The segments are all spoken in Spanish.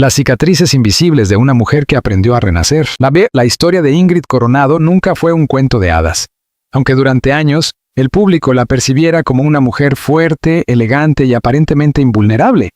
Las cicatrices invisibles de una mujer que aprendió a renacer. La historia de Ingrid Coronado nunca fue un cuento de hadas. Aunque durante años, el público la percibiera como una mujer fuerte, elegante y aparentemente invulnerable.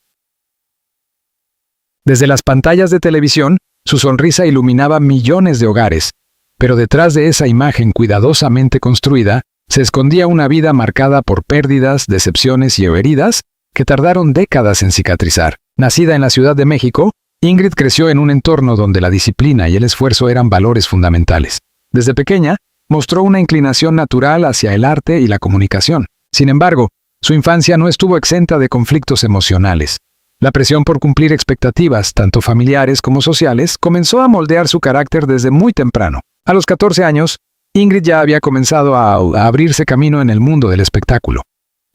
Desde las pantallas de televisión, su sonrisa iluminaba millones de hogares, pero detrás de esa imagen cuidadosamente construida, se escondía una vida marcada por pérdidas, decepciones y heridas que tardaron décadas en cicatrizar. Nacida en la Ciudad de México, Ingrid creció en un entorno donde la disciplina y el esfuerzo eran valores fundamentales. Desde pequeña, mostró una inclinación natural hacia el arte y la comunicación. Sin embargo, su infancia no estuvo exenta de conflictos emocionales. La presión por cumplir expectativas, tanto familiares como sociales, comenzó a moldear su carácter desde muy temprano. A los 14 años, Ingrid ya había comenzado a abrirse camino en el mundo del espectáculo.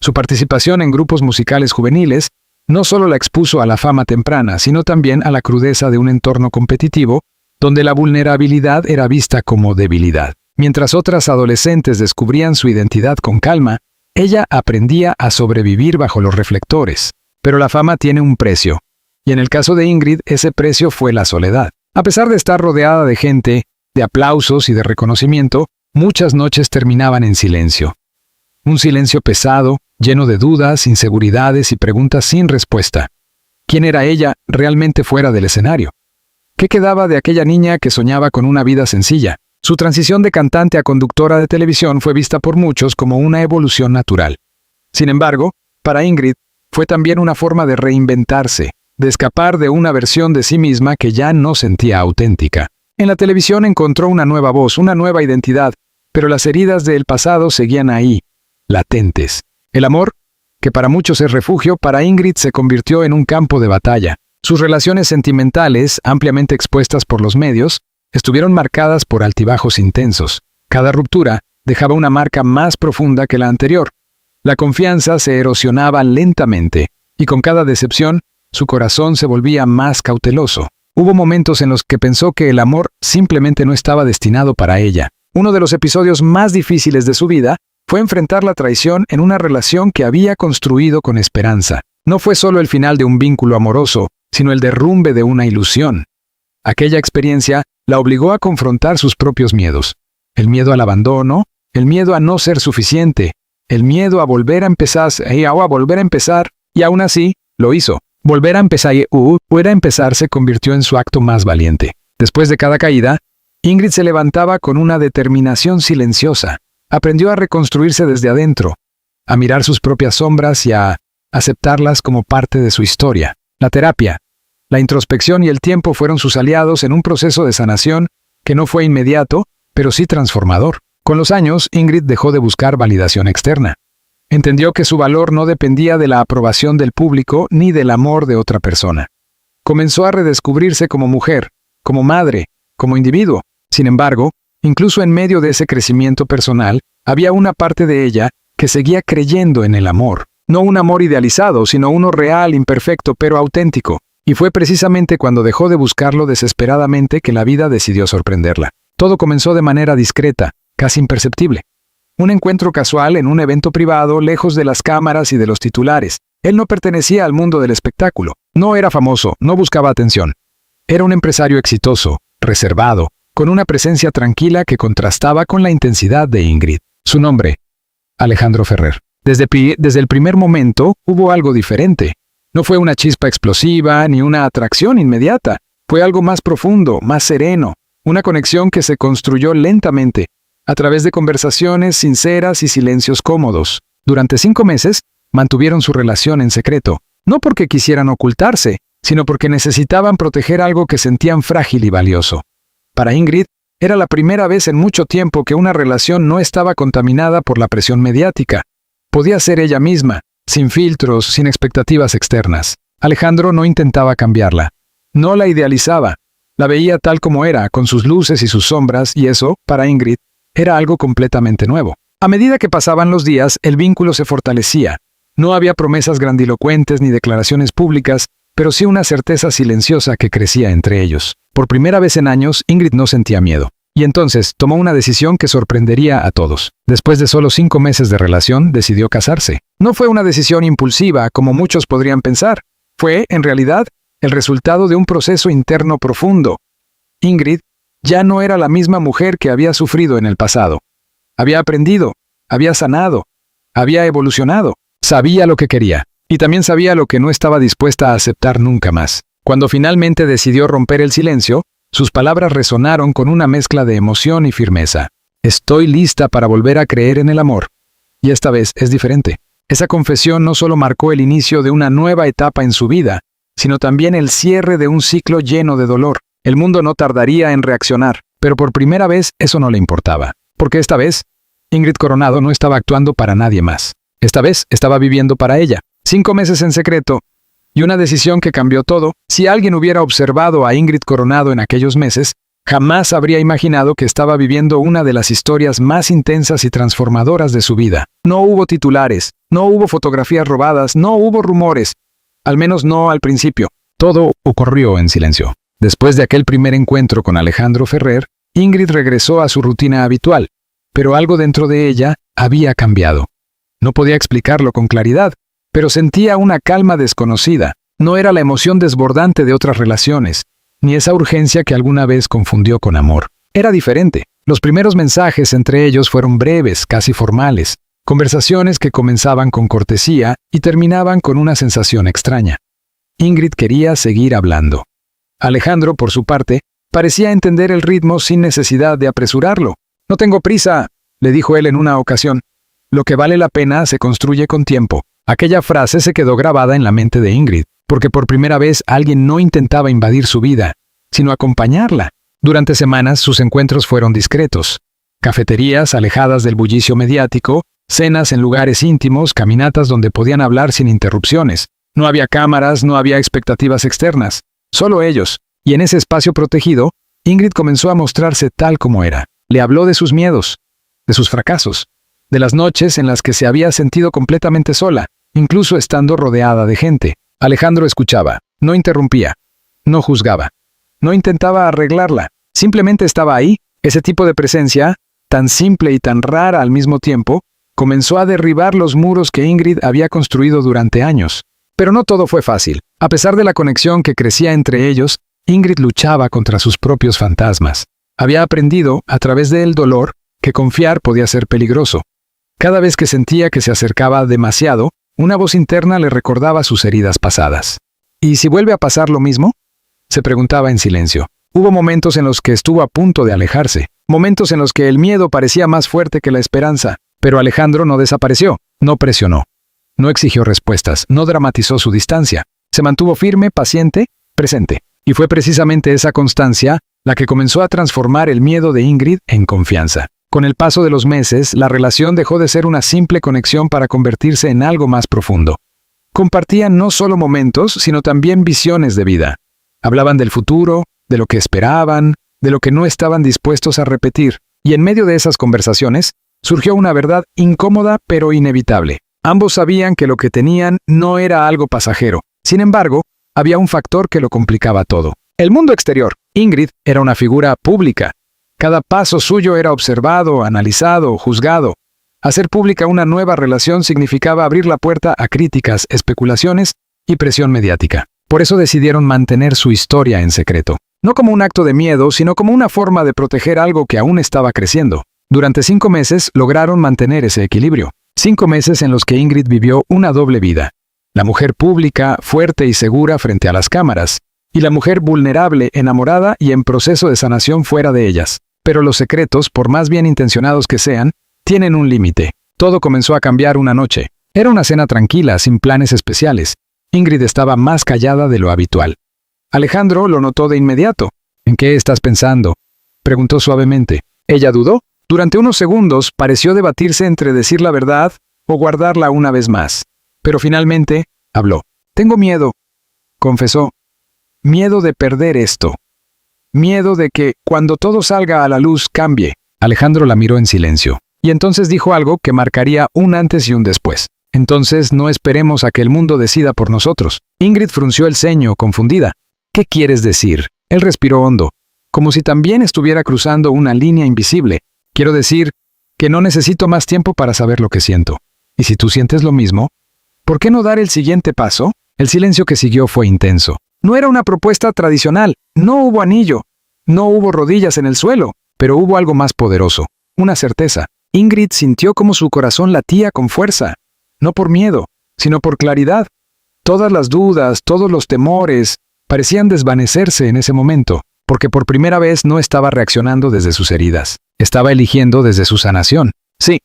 Su participación en grupos musicales juveniles no solo la expuso a la fama temprana, sino también a la crudeza de un entorno competitivo, donde la vulnerabilidad era vista como debilidad. Mientras otras adolescentes descubrían su identidad con calma, ella aprendía a sobrevivir bajo los reflectores. Pero la fama tiene un precio, y en el caso de Ingrid, ese precio fue la soledad. A pesar de estar rodeada de gente, de aplausos y de reconocimiento, muchas noches terminaban en silencio. Un silencio pesado, lleno de dudas, inseguridades y preguntas sin respuesta. ¿Quién era ella realmente fuera del escenario? ¿Qué quedaba de aquella niña que soñaba con una vida sencilla? Su transición de cantante a conductora de televisión fue vista por muchos como una evolución natural. Sin embargo, para Ingrid, fue también una forma de reinventarse, de escapar de una versión de sí misma que ya no sentía auténtica. En la televisión encontró una nueva voz, una nueva identidad, pero las heridas del pasado seguían ahí, latentes. El amor, que para muchos es refugio, para Ingrid se convirtió en un campo de batalla. Sus relaciones sentimentales, ampliamente expuestas por los medios, estuvieron marcadas por altibajos intensos. Cada ruptura dejaba una marca más profunda que la anterior. La confianza se erosionaba lentamente, y con cada decepción, su corazón se volvía más cauteloso. Hubo momentos en los que pensó que el amor simplemente no estaba destinado para ella. Uno de los episodios más difíciles de su vida fue enfrentar la traición en una relación que había construido con esperanza. No fue solo el final de un vínculo amoroso, sino el derrumbe de una ilusión. Aquella experiencia la obligó a confrontar sus propios miedos. El miedo al abandono, el miedo a no ser suficiente, el miedo a volver a empezar, y aún así, lo hizo. Volver a empezar se convirtió en su acto más valiente. Después de cada caída, Ingrid se levantaba con una determinación silenciosa. Aprendió a reconstruirse desde adentro, a mirar sus propias sombras y a aceptarlas como parte de su historia. La terapia, la introspección y el tiempo fueron sus aliados en un proceso de sanación que no fue inmediato, pero sí transformador. Con los años, Ingrid dejó de buscar validación externa. Entendió que su valor no dependía de la aprobación del público ni del amor de otra persona. Comenzó a redescubrirse como mujer, como madre, como individuo. Sin embargo, incluso en medio de ese crecimiento personal, había una parte de ella que seguía creyendo en el amor. No un amor idealizado, sino uno real, imperfecto, pero auténtico. Y fue precisamente cuando dejó de buscarlo desesperadamente que la vida decidió sorprenderla. Todo comenzó de manera discreta, casi imperceptible. Un encuentro casual en un evento privado, lejos de las cámaras y de los titulares. Él no pertenecía al mundo del espectáculo. No era famoso, no buscaba atención. Era un empresario exitoso, reservado, con una presencia tranquila que contrastaba con la intensidad de Ingrid. Su nombre, Alejandro Ferrer. Desde el primer momento hubo algo diferente. No fue una chispa explosiva ni una atracción inmediata. Fue algo más profundo, más sereno. Una conexión que se construyó lentamente, a través de conversaciones sinceras y silencios cómodos. Durante 5 meses, mantuvieron su relación en secreto, no porque quisieran ocultarse, sino porque necesitaban proteger algo que sentían frágil y valioso. Para Ingrid, era la primera vez en mucho tiempo que una relación no estaba contaminada por la presión mediática. Podía ser ella misma, sin filtros, sin expectativas externas. Alejandro no intentaba cambiarla. No la idealizaba. La veía tal como era, con sus luces y sus sombras, y eso, para Ingrid, era algo completamente nuevo. A medida que pasaban los días, el vínculo se fortalecía. No había promesas grandilocuentes ni declaraciones públicas, pero sí una certeza silenciosa que crecía entre ellos. Por primera vez en años, Ingrid no sentía miedo. Y entonces tomó una decisión que sorprendería a todos. Después de solo 5 meses de relación, decidió casarse. No fue una decisión impulsiva, como muchos podrían pensar. Fue, en realidad, el resultado de un proceso interno profundo. Ingrid ya no era la misma mujer que había sufrido en el pasado. Había aprendido, había sanado, había evolucionado, sabía lo que quería, y también sabía lo que no estaba dispuesta a aceptar nunca más. Cuando finalmente decidió romper el silencio, sus palabras resonaron con una mezcla de emoción y firmeza. Estoy lista para volver a creer en el amor. Y esta vez es diferente. Esa confesión no solo marcó el inicio de una nueva etapa en su vida, sino también el cierre de un ciclo lleno de dolor. El mundo no tardaría en reaccionar, pero por primera vez eso no le importaba. Porque esta vez, Ingrid Coronado no estaba actuando para nadie más. Esta vez estaba viviendo para ella. 5 meses en secreto, y una decisión que cambió todo. Si alguien hubiera observado a Ingrid Coronado en aquellos meses, jamás habría imaginado que estaba viviendo una de las historias más intensas y transformadoras de su vida. No hubo titulares, no hubo fotografías robadas, no hubo rumores. Al menos no al principio. Todo ocurrió en silencio. Después de aquel primer encuentro con Alejandro Ferrer, Ingrid regresó a su rutina habitual, pero algo dentro de ella había cambiado. No podía explicarlo con claridad, pero sentía una calma desconocida. No era la emoción desbordante de otras relaciones, ni esa urgencia que alguna vez confundió con amor. Era diferente. Los primeros mensajes entre ellos fueron breves, casi formales, conversaciones que comenzaban con cortesía y terminaban con una sensación extraña. Ingrid quería seguir hablando. Alejandro, por su parte, parecía entender el ritmo sin necesidad de apresurarlo. «No tengo prisa», le dijo él en una ocasión. «Lo que vale la pena se construye con tiempo». Aquella frase se quedó grabada en la mente de Ingrid, porque por primera vez alguien no intentaba invadir su vida, sino acompañarla. Durante semanas sus encuentros fueron discretos. Cafeterías alejadas del bullicio mediático, cenas en lugares íntimos, caminatas donde podían hablar sin interrupciones. No había cámaras, no había expectativas externas. Solo ellos. Y en ese espacio protegido, Ingrid comenzó a mostrarse tal como era. Le habló de sus miedos, de sus fracasos, de las noches en las que se había sentido completamente sola, incluso estando rodeada de gente. Alejandro escuchaba, no interrumpía, no juzgaba, no intentaba arreglarla, simplemente estaba ahí. Ese tipo de presencia, tan simple y tan rara al mismo tiempo, comenzó a derribar los muros que Ingrid había construido durante años. Pero no todo fue fácil. A pesar de la conexión que crecía entre ellos, Ingrid luchaba contra sus propios fantasmas. Había aprendido, a través del dolor, que confiar podía ser peligroso. Cada vez que sentía que se acercaba demasiado, una voz interna le recordaba sus heridas pasadas. ¿Y si vuelve a pasar lo mismo?, se preguntaba en silencio. Hubo momentos en los que estuvo a punto de alejarse, momentos en los que el miedo parecía más fuerte que la esperanza, pero Alejandro no desapareció, no presionó, no exigió respuestas, no dramatizó su distancia. Se mantuvo firme, paciente, presente. Y fue precisamente esa constancia la que comenzó a transformar el miedo de Ingrid en confianza. Con el paso de los meses, la relación dejó de ser una simple conexión para convertirse en algo más profundo. Compartían no solo momentos, sino también visiones de vida. Hablaban del futuro, de lo que esperaban, de lo que no estaban dispuestos a repetir. Y en medio de esas conversaciones, surgió una verdad incómoda pero inevitable. Ambos sabían que lo que tenían no era algo pasajero. Sin embargo, había un factor que lo complicaba todo. El mundo exterior. Ingrid era una figura pública. Cada paso suyo era observado, analizado, juzgado. Hacer pública una nueva relación significaba abrir la puerta a críticas, especulaciones y presión mediática. Por eso decidieron mantener su historia en secreto. No como un acto de miedo, sino como una forma de proteger algo que aún estaba creciendo. Durante 5 meses lograron mantener ese equilibrio. 5 meses en los que Ingrid vivió una doble vida. La mujer pública, fuerte y segura frente a las cámaras, y la mujer vulnerable, enamorada y en proceso de sanación fuera de ellas. Pero los secretos, por más bien intencionados que sean, tienen un límite. Todo comenzó a cambiar una noche. Era una cena tranquila, sin planes especiales. Ingrid estaba más callada de lo habitual. Alejandro lo notó de inmediato. «¿En qué estás pensando?», preguntó suavemente. Ella dudó. Durante unos segundos pareció debatirse entre decir la verdad o guardarla una vez más. Pero finalmente habló. «Tengo miedo», confesó. «Miedo de perder esto. Miedo de que, cuando todo salga a la luz, cambie». Alejandro la miró en silencio. Y entonces dijo algo que marcaría un antes y un después. «Entonces no esperemos a que el mundo decida por nosotros». Ingrid frunció el ceño, confundida. «¿Qué quieres decir?». Él respiró hondo, como si también estuviera cruzando una línea invisible. «Quiero decir que no necesito más tiempo para saber lo que siento. Y si tú sientes lo mismo, ¿por qué no dar el siguiente paso?». El silencio que siguió fue intenso. No era una propuesta tradicional, no hubo anillo, no hubo rodillas en el suelo, pero hubo algo más poderoso, una certeza. Ingrid sintió como su corazón latía con fuerza, no por miedo, sino por claridad. Todas las dudas, todos los temores, parecían desvanecerse en ese momento, porque por primera vez no estaba reaccionando desde sus heridas, estaba eligiendo desde su sanación. Sí,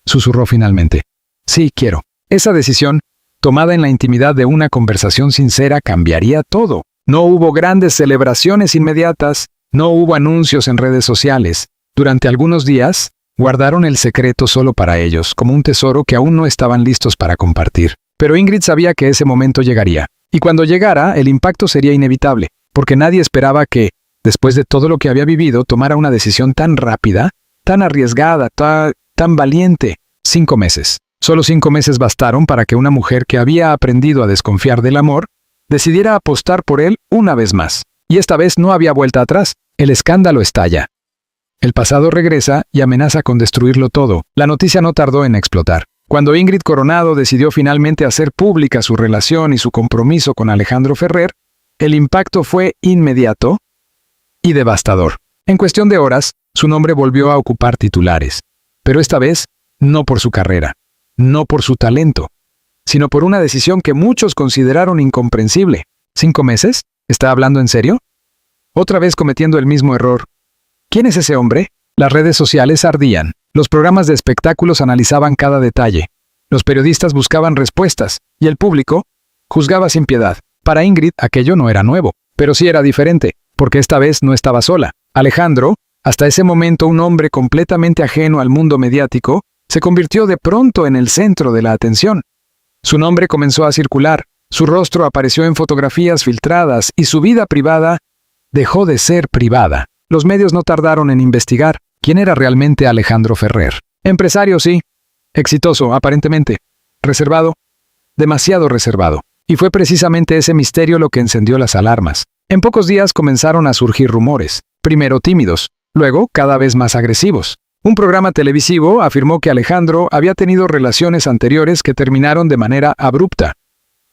susurró finalmente. Sí, quiero. Esa decisión, tomada en la intimidad de una conversación sincera, cambiaría todo. No hubo grandes celebraciones inmediatas, no hubo anuncios en redes sociales. Durante algunos días, guardaron el secreto solo para ellos, como un tesoro que aún no estaban listos para compartir. Pero Ingrid sabía que ese momento llegaría. Y cuando llegara, el impacto sería inevitable, porque nadie esperaba que, después de todo lo que había vivido, tomara una decisión tan rápida, tan arriesgada, tan valiente. 5 meses. Solo 5 meses bastaron para que una mujer que había aprendido a desconfiar del amor, decidiera apostar por él una vez más. Y esta vez no había vuelta atrás. El escándalo estalla. El pasado regresa y amenaza con destruirlo todo. La noticia no tardó en explotar. Cuando Ingrid Coronado decidió finalmente hacer pública su relación y su compromiso con Alejandro Ferrer, el impacto fue inmediato y devastador. En cuestión de horas, su nombre volvió a ocupar titulares. Pero esta vez, no por su carrera, no por su talento, sino por una decisión que muchos consideraron incomprensible. ¿5 meses? ¿Está hablando en serio? Otra vez cometiendo el mismo error. ¿Quién es ese hombre? Las redes sociales ardían. Los programas de espectáculos analizaban cada detalle. Los periodistas buscaban respuestas, y el público juzgaba sin piedad. Para Ingrid, aquello no era nuevo, pero sí era diferente, porque esta vez no estaba sola. Alejandro, hasta ese momento un hombre completamente ajeno al mundo mediático, se convirtió de pronto en el centro de la atención. Su nombre comenzó a circular, su rostro apareció en fotografías filtradas y su vida privada dejó de ser privada. Los medios no tardaron en investigar quién era realmente Alejandro Ferrer. Empresario, sí. Exitoso, aparentemente. Reservado. Demasiado reservado. Y fue precisamente ese misterio lo que encendió las alarmas. En pocos días comenzaron a surgir rumores. Primero tímidos, luego cada vez más agresivos. Un programa televisivo afirmó que Alejandro había tenido relaciones anteriores que terminaron de manera abrupta.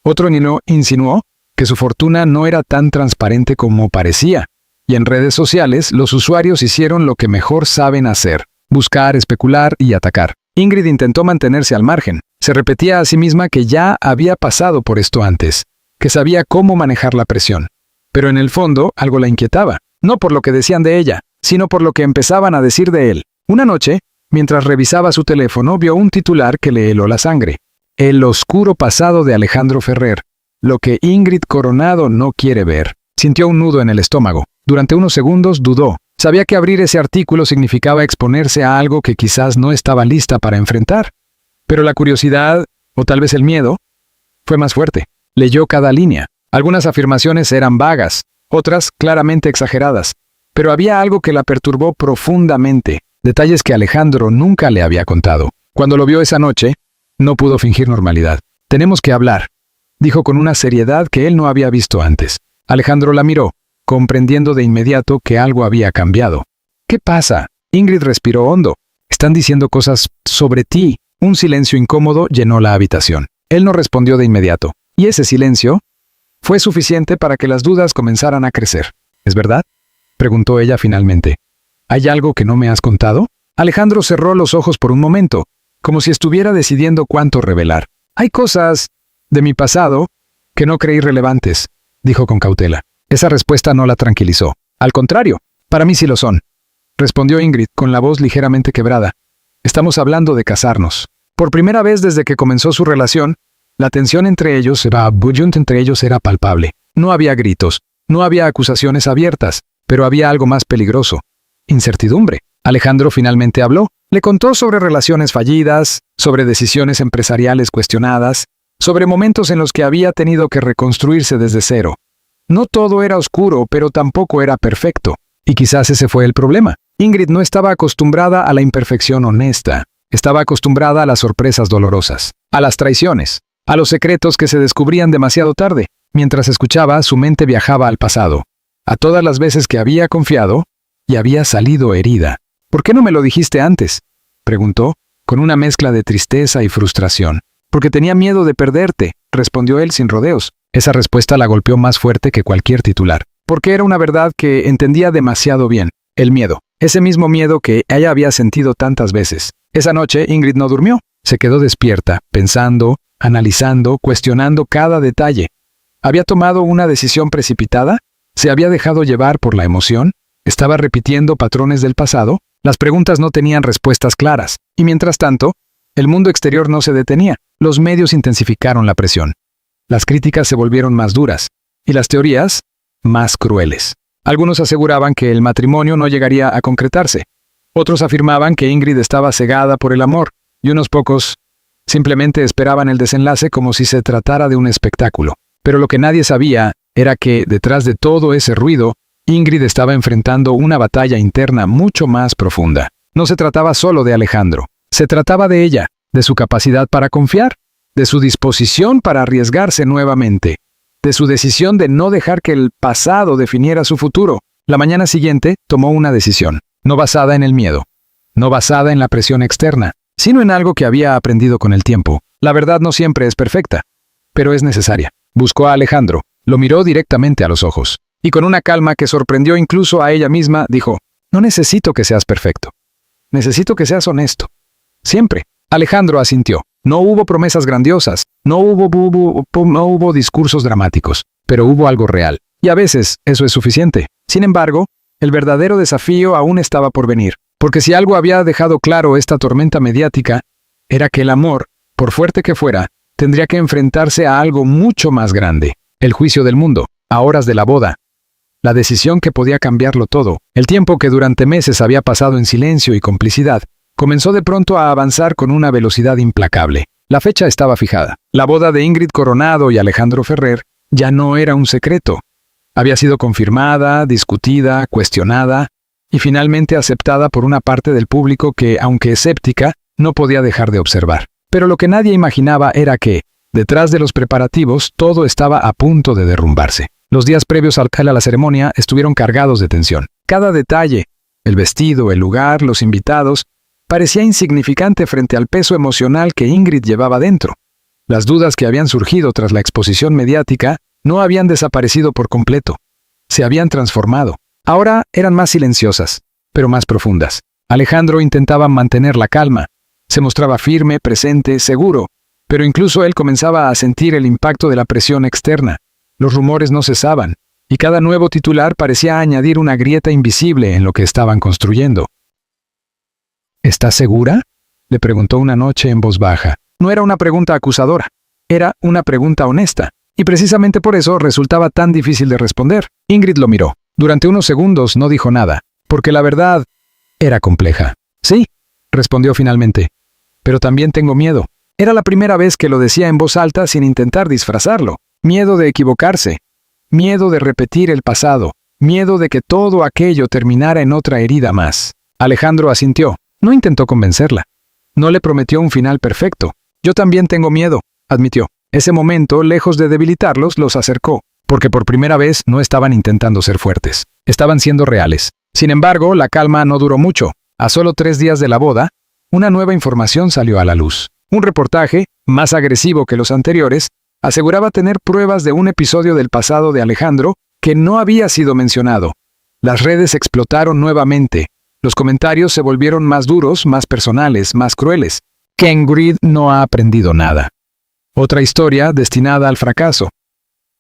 Otro insinuó que su fortuna no era tan transparente como parecía. Y en redes sociales, los usuarios hicieron lo que mejor saben hacer: buscar, especular y atacar. Ingrid intentó mantenerse al margen. Se repetía a sí misma que ya había pasado por esto antes, que sabía cómo manejar la presión. Pero en el fondo, algo la inquietaba, no por lo que decían de ella, sino por lo que empezaban a decir de él. Una noche, mientras revisaba su teléfono, vio un titular que le heló la sangre. El oscuro pasado de Alejandro Ferrer, lo que Ingrid Coronado no quiere ver. Sintió un nudo en el estómago. Durante unos segundos dudó. Sabía que abrir ese artículo significaba exponerse a algo que quizás no estaba lista para enfrentar. Pero la curiosidad, o tal vez el miedo, fue más fuerte. Leyó cada línea. Algunas afirmaciones eran vagas, otras claramente exageradas. Pero había algo que la perturbó profundamente, detalles que Alejandro nunca le había contado. Cuando lo vio esa noche, no pudo fingir normalidad. «Tenemos que hablar», dijo con una seriedad que él no había visto antes. Alejandro la miró, comprendiendo de inmediato que algo había cambiado. «¿Qué pasa?» Ingrid respiró hondo. «Están diciendo cosas sobre ti». Un silencio incómodo llenó la habitación. Él no respondió de inmediato, y ese silencio fue suficiente para que las dudas comenzaran a crecer. «¿Es verdad?», preguntó ella finalmente. «¿Hay algo que no me has contado?» Alejandro cerró los ojos por un momento, como si estuviera decidiendo cuánto revelar. «Hay cosas de mi pasado que no creí relevantes», dijo con cautela. Esa respuesta no la tranquilizó. «Al contrario, para mí sí lo son», respondió Ingrid con la voz ligeramente quebrada. «Estamos hablando de casarnos». Por primera vez desde que comenzó su relación, la tensión entre ellos era palpable. No había gritos, no había acusaciones abiertas, pero había algo más peligroso: incertidumbre. Alejandro finalmente habló. Le contó sobre relaciones fallidas, sobre decisiones empresariales cuestionadas, sobre momentos en los que había tenido que reconstruirse desde cero. No todo era oscuro, pero tampoco era perfecto. Y quizás ese fue el problema. Ingrid no estaba acostumbrada a la imperfección honesta. Estaba acostumbrada a las sorpresas dolorosas, a las traiciones, a los secretos que se descubrían demasiado tarde. Mientras escuchaba, su mente viajaba al pasado, a todas las veces que había confiado y había salido herida. «¿Por qué no me lo dijiste antes?», preguntó, con una mezcla de tristeza y frustración. «Porque tenía miedo de perderte», respondió él sin rodeos. Esa respuesta la golpeó más fuerte que cualquier titular, porque era una verdad que entendía demasiado bien. El miedo. Ese mismo miedo que ella había sentido tantas veces. Esa noche Ingrid no durmió. Se quedó despierta, pensando, analizando, cuestionando cada detalle. ¿Había tomado una decisión precipitada? ¿Se había dejado llevar por la emoción? ¿Estaba repitiendo patrones del pasado? Las preguntas no tenían respuestas claras. Y mientras tanto, el mundo exterior no se detenía. Los medios intensificaron la presión. Las críticas se volvieron más duras. Y las teorías, más crueles. Algunos aseguraban que el matrimonio no llegaría a concretarse. Otros afirmaban que Ingrid estaba cegada por el amor. Y unos pocos simplemente esperaban el desenlace como si se tratara de un espectáculo. Pero lo que nadie sabía era que, detrás de todo ese ruido, Ingrid estaba enfrentando una batalla interna mucho más profunda. No se trataba solo de Alejandro. Se trataba de ella, de su capacidad para confiar, de su disposición para arriesgarse nuevamente, de su decisión de no dejar que el pasado definiera su futuro. La mañana siguiente tomó una decisión, no basada en el miedo, no basada en la presión externa, sino en algo que había aprendido con el tiempo. La verdad no siempre es perfecta, pero es necesaria. Buscó a Alejandro, lo miró directamente a los ojos, y con una calma que sorprendió incluso a ella misma, dijo: «No necesito que seas perfecto. Necesito que seas honesto. Siempre». Alejandro asintió. No hubo promesas grandiosas, no hubo discursos dramáticos, pero hubo algo real. Y a veces eso es suficiente. Sin embargo, el verdadero desafío aún estaba por venir. Porque si algo había dejado claro esta tormenta mediática, era que el amor, por fuerte que fuera, tendría que enfrentarse a algo mucho más grande. El juicio del mundo, a horas de la boda. La decisión que podía cambiarlo todo. El tiempo que durante meses había pasado en silencio y complicidad, comenzó de pronto a avanzar con una velocidad implacable. La fecha estaba fijada. La boda de Ingrid Coronado y Alejandro Ferrer ya no era un secreto. Había sido confirmada, discutida, cuestionada y finalmente aceptada por una parte del público que, aunque escéptica, no podía dejar de observar. Pero lo que nadie imaginaba era que, detrás de los preparativos, todo estaba a punto de derrumbarse. Los días previos a la ceremonia estuvieron cargados de tensión. Cada detalle, el vestido, el lugar, los invitados, parecía insignificante frente al peso emocional que Ingrid llevaba dentro. Las dudas que habían surgido tras la exposición mediática no habían desaparecido por completo. Se habían transformado. Ahora eran más silenciosas, pero más profundas. Alejandro intentaba mantener la calma. Se mostraba firme, presente, seguro, pero incluso él comenzaba a sentir el impacto de la presión externa. Los rumores no cesaban, y cada nuevo titular parecía añadir una grieta invisible en lo que estaban construyendo. ¿Estás segura?, le preguntó una noche en voz baja. No era una pregunta acusadora, era una pregunta honesta, y precisamente por eso resultaba tan difícil de responder. Ingrid lo miró. Durante unos segundos no dijo nada, porque la verdad era compleja. «Sí», respondió finalmente, «pero también tengo miedo». Era la primera vez que lo decía en voz alta sin intentar disfrazarlo. Miedo de equivocarse, miedo de repetir el pasado, miedo de que todo aquello terminara en otra herida más. Alejandro asintió. No intentó convencerla. No le prometió un final perfecto. «Yo también tengo miedo», admitió. Ese momento, lejos de debilitarlos, los acercó, porque por primera vez no estaban intentando ser fuertes. Estaban siendo reales. Sin embargo, la calma no duró mucho. A solo 3 días de la boda, una nueva información salió a la luz. Un reportaje, más agresivo que los anteriores, aseguraba tener pruebas de un episodio del pasado de Alejandro que no había sido mencionado. Las redes explotaron nuevamente. Los comentarios se volvieron más duros, más personales, más crueles. Que Ingrid no ha aprendido nada. Otra historia destinada al fracaso.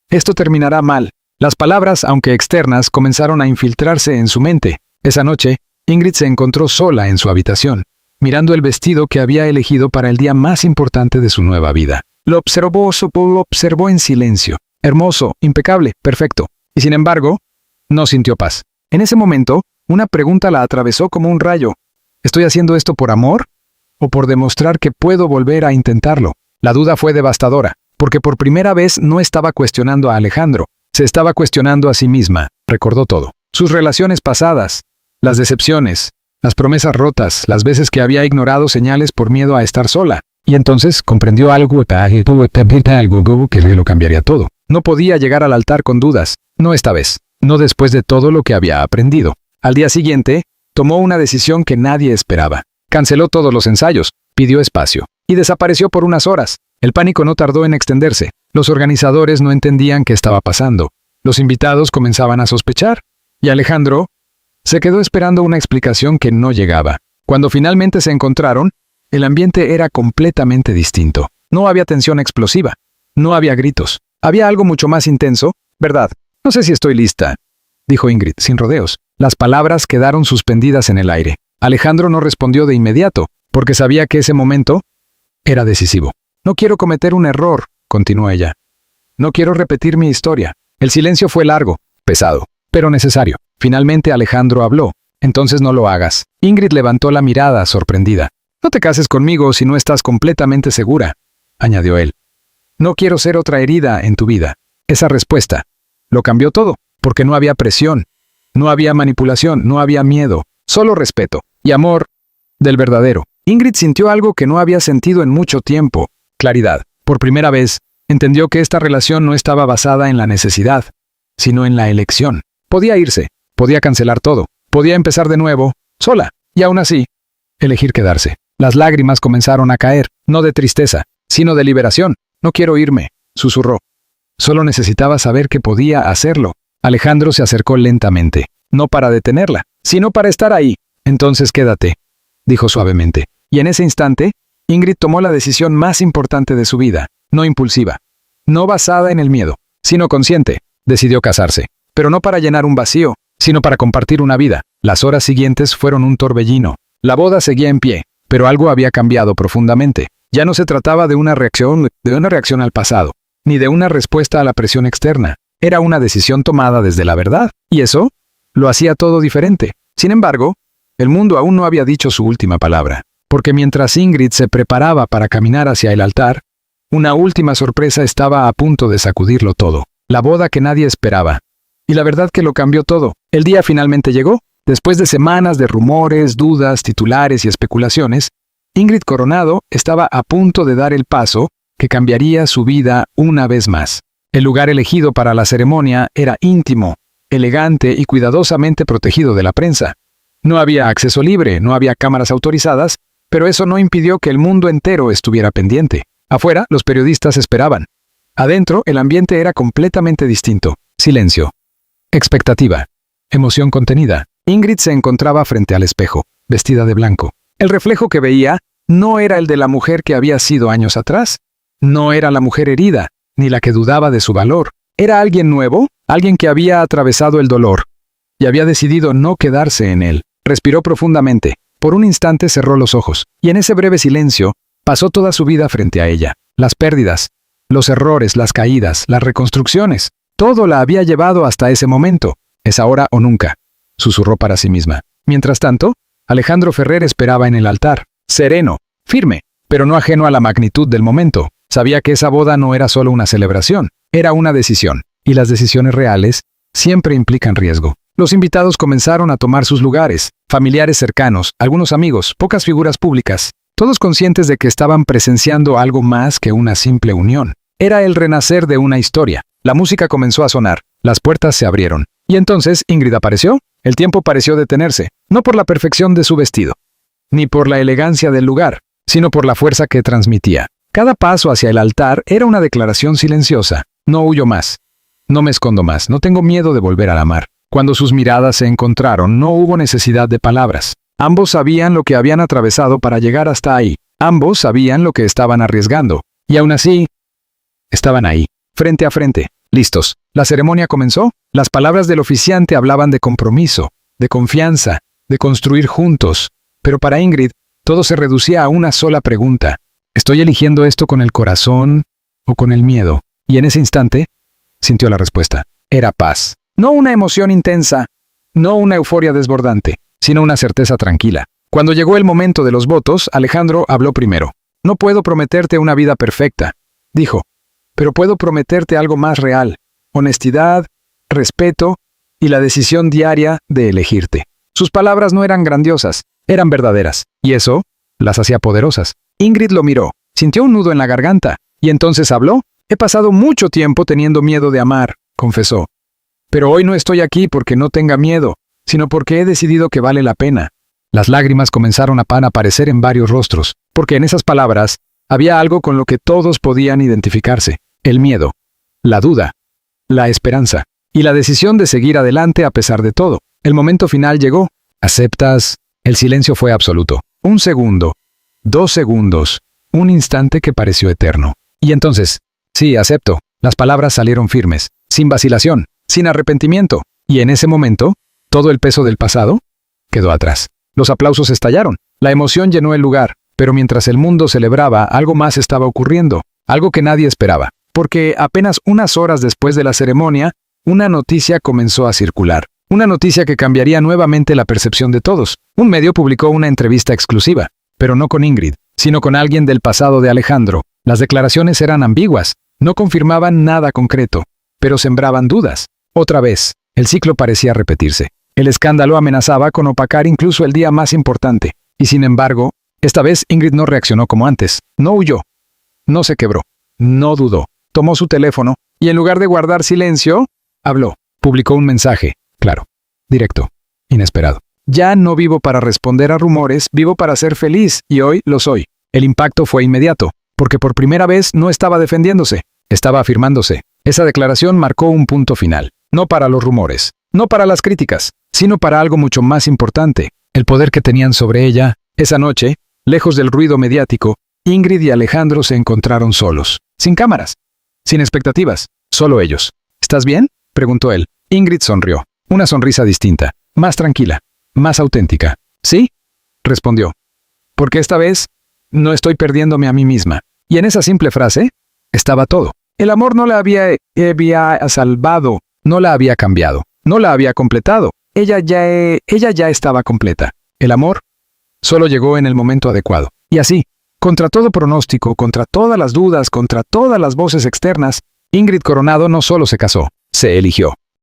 Esto terminará mal. Las palabras, aunque externas, comenzaron a infiltrarse en su mente. Esa noche, Ingrid se encontró sola en su habitación, mirando el vestido que había elegido para el día más importante de su nueva vida. Lo observó en silencio. Hermoso, impecable, perfecto. Y sin embargo, no sintió paz. En ese momento, una pregunta la atravesó como un rayo. ¿Estoy haciendo esto por amor? ¿O por demostrar que puedo volver a intentarlo? La duda fue devastadora, porque por primera vez no estaba cuestionando a Alejandro, se estaba cuestionando a sí misma. Recordó todo. Sus relaciones pasadas, las decepciones, las promesas rotas, las veces que había ignorado señales por miedo a estar sola. Y entonces comprendió algo que lo cambiaría todo. No podía llegar al altar con dudas, no esta vez, no después de todo lo que había aprendido. Al día siguiente, tomó una decisión que nadie esperaba. Canceló todos los ensayos, pidió espacio, y desapareció por unas horas. El pánico no tardó en extenderse. Los organizadores no entendían qué estaba pasando. Los invitados comenzaban a sospechar, y Alejandro se quedó esperando una explicación que no llegaba. Cuando finalmente se encontraron, el ambiente era completamente distinto. No había tensión explosiva. No había gritos. Había algo mucho más intenso, ¿verdad? No sé si estoy lista, dijo Ingrid, sin rodeos. Las palabras quedaron suspendidas en el aire. Alejandro no respondió de inmediato, porque sabía que ese momento era decisivo. No quiero cometer un error, continuó ella. No quiero repetir mi historia. El silencio fue largo, pesado, pero necesario. Finalmente Alejandro habló. Entonces no lo hagas. Ingrid levantó la mirada, sorprendida. No te cases conmigo si no estás completamente segura, añadió él. No quiero ser otra herida en tu vida. Esa respuesta lo cambió todo, porque no había presión, no había manipulación, no había miedo, solo respeto y amor del verdadero. Ingrid sintió algo que no había sentido en mucho tiempo, claridad. Por primera vez, entendió que esta relación no estaba basada en la necesidad, sino en la elección. Podía irse, podía cancelar todo, podía empezar de nuevo, sola, y aún así, elegir quedarse. Las lágrimas comenzaron a caer, no de tristeza, sino de liberación. No quiero irme, susurró. Solo necesitaba saber que podía hacerlo. Alejandro se acercó lentamente, no para detenerla, sino para estar ahí. Entonces quédate, dijo suavemente. Y en ese instante, Ingrid tomó la decisión más importante de su vida, no impulsiva, no basada en el miedo, sino consciente. Decidió casarse, pero no para llenar un vacío, sino para compartir una vida. Las horas siguientes fueron un torbellino. La boda seguía en pie, pero algo había cambiado profundamente. Ya no se trataba de una reacción al pasado, ni de una respuesta a la presión externa. Era una decisión tomada desde la verdad, y eso lo hacía todo diferente. Sin embargo, el mundo aún no había dicho su última palabra, porque mientras Ingrid se preparaba para caminar hacia el altar, una última sorpresa estaba a punto de sacudirlo todo. La boda que nadie esperaba. Y la verdad que lo cambió todo. El día finalmente llegó. Después de semanas de rumores, dudas, titulares y especulaciones, Ingrid Coronado estaba a punto de dar el paso que cambiaría su vida una vez más. El lugar elegido para la ceremonia era íntimo, elegante y cuidadosamente protegido de la prensa. No había acceso libre, no había cámaras autorizadas, pero eso no impidió que el mundo entero estuviera pendiente. Afuera, los periodistas esperaban. Adentro, el ambiente era completamente distinto. Silencio. Expectativa. Emoción contenida. Ingrid se encontraba frente al espejo, vestida de blanco. El reflejo que veía no era el de la mujer que había sido años atrás. No era la mujer herida, ni la que dudaba de su valor. Era alguien nuevo, alguien que había atravesado el dolor y había decidido no quedarse en él. Respiró profundamente. Por un instante cerró los ojos, y en ese breve silencio pasó toda su vida frente a ella. Las pérdidas, los errores, las caídas, las reconstrucciones. Todo la había llevado hasta ese momento. Es ahora o nunca, susurró para sí misma. Mientras tanto, Alejandro Ferrer esperaba en el altar, sereno, firme, pero no ajeno a la magnitud del momento. Sabía que esa boda no era solo una celebración, era una decisión, y las decisiones reales siempre implican riesgo. Los invitados comenzaron a tomar sus lugares, familiares cercanos, algunos amigos, pocas figuras públicas, todos conscientes de que estaban presenciando algo más que una simple unión. Era el renacer de una historia. La música comenzó a sonar, las puertas se abrieron. Y entonces Ingrid apareció. El tiempo pareció detenerse, no por la perfección de su vestido, ni por la elegancia del lugar, sino por la fuerza que transmitía. Cada paso hacia el altar era una declaración silenciosa. No huyo más. No me escondo más. No tengo miedo de volver a amar. Cuando sus miradas se encontraron, no hubo necesidad de palabras. Ambos sabían lo que habían atravesado para llegar hasta ahí. Ambos sabían lo que estaban arriesgando. Y aún así, estaban ahí, frente a frente, listos. La ceremonia comenzó. Las palabras del oficiante hablaban de compromiso, de confianza, de construir juntos. Pero para Ingrid, todo se reducía a una sola pregunta. ¿Estoy eligiendo esto con el corazón o con el miedo? Y en ese instante, sintió la respuesta. Era paz. No una emoción intensa, no una euforia desbordante, sino una certeza tranquila. Cuando llegó el momento de los votos, Alejandro habló primero. No puedo prometerte una vida perfecta, dijo, pero puedo prometerte algo más real. Honestidad, respeto y la decisión diaria de elegirte. Sus palabras no eran grandiosas, eran verdaderas, y eso las hacía poderosas. Ingrid lo miró, sintió un nudo en la garganta, y entonces habló. He pasado mucho tiempo teniendo miedo de amar, confesó. Pero hoy no estoy aquí porque no tenga miedo, sino porque he decidido que vale la pena. Las lágrimas comenzaron a aparecer en varios rostros, porque en esas palabras había algo con lo que todos podían identificarse. el miedo, la duda, la esperanza y la decisión de seguir adelante a pesar de todo. El momento final llegó. ¿Aceptas? El silencio fue absoluto. 1 segundo, 2 segundos, un instante que pareció eterno. Y entonces, sí, acepto. Las palabras salieron firmes, sin vacilación, sin arrepentimiento. Y en ese momento, todo el peso del pasado quedó atrás. Los aplausos estallaron. La emoción llenó el lugar. Pero mientras el mundo celebraba, algo más estaba ocurriendo. Algo que nadie esperaba. Porque apenas unas horas después de la ceremonia, una noticia comenzó a circular. Una noticia que cambiaría nuevamente la percepción de todos. Un medio publicó una entrevista exclusiva, pero no con Ingrid, sino con alguien del pasado de Alejandro. Las declaraciones eran ambiguas, no confirmaban nada concreto, pero sembraban dudas. Otra vez, el ciclo parecía repetirse. El escándalo amenazaba con opacar incluso el día más importante. Y sin embargo, esta vez Ingrid no reaccionó como antes. No huyó. No se quebró. No dudó. Tomó su teléfono y en lugar de guardar silencio, habló. Publicó un mensaje. Claro, directo, inesperado. Ya no vivo para responder a rumores, vivo para ser feliz, y hoy lo soy. El impacto fue inmediato, porque por primera vez no estaba defendiéndose, estaba afirmándose. Esa declaración marcó un punto final, no para los rumores, no para las críticas, sino para algo mucho más importante, el poder que tenían sobre ella. Esa noche, lejos del ruido mediático, Ingrid y Alejandro se encontraron solos, sin cámaras, sin expectativas, solo ellos. ¿Estás bien?, preguntó él. Ingrid sonrió. Una sonrisa distinta, más tranquila, más auténtica. ¿Sí?, respondió. Porque esta vez no estoy perdiéndome a mí misma. Y en esa simple frase estaba todo. El amor no la había salvado, no la había cambiado, no la había completado. Ella ya estaba completa. El amor solo llegó en el momento adecuado. Y así, contra todo pronóstico, contra todas las dudas, contra todas las voces externas, Ingrid Coronado no solo se casó, se eligió.